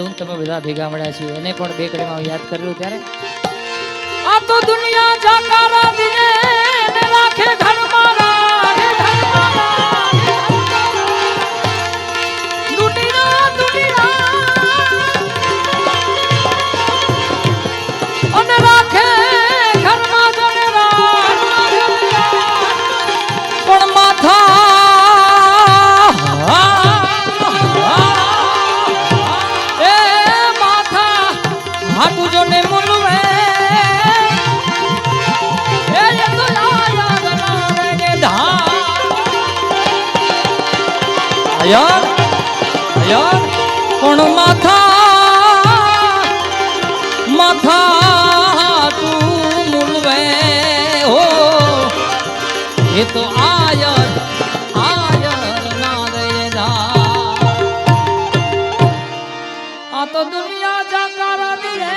હું તમે બધા ભેગા મળ્યા છીએ એને પણ બે કડીમાં યાદ કરેલું ત્યારે આ તો દુનિયા જાકારા દિને ને રાખે ઘર મારા દુનિયા અને રાખે ઘરમાં જને પણ માથા હાટુ જો ને મુલવે એ તો યાદ ના રે ધા આયર આયર કોણ માથા તું મુલવે હો એ તો આયર ના રે ધા આ તો દુનિયા જાકારા દિને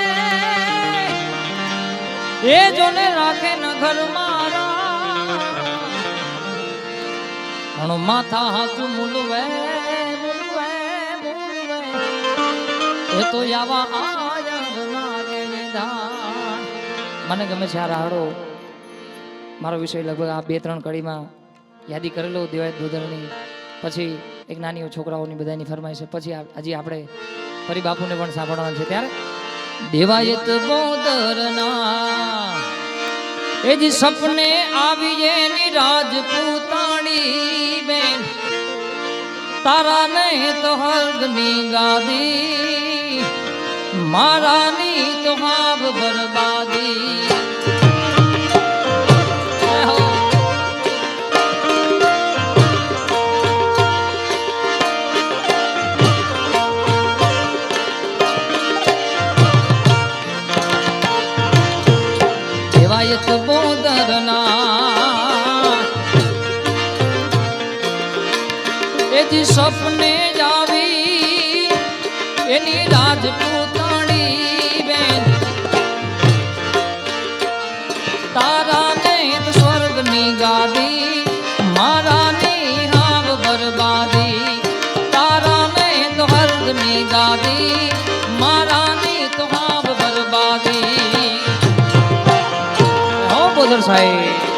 એ જોને રાખે ન ઘર મારા હણો માથા હાથ મુલવે એ તો યાવા આયર ના રે ધા મને ગમે છે આ રાહડો મારો વિષય લગભગ આ 2-3 કડીમાં યાદી કરેલો દેવાય દોદરની પછી એક નાની છોકરાઓની બધાની ફરમાઈ છે પછી હજી આપણે ફરી બાપુને પણ સાંભળવાનું છે ત્યારે દેવાયત બોદરના એ જ સપને આવી એની રાજપૂતાણી બેન તારા નહીં તો હર્ગની ગાદી મારાની તો હાબ બરબાદી દેવાયત બોદરના એ જ સપને આવી એની રાજપૂતાણી બેન તારા ને સ્વર્ગની ગાદી મારાની હાવ બરબાદી તારા ને તો હર્ગની ગાદી મારાની તો હાવ બરબાદી બોદર સાહેબ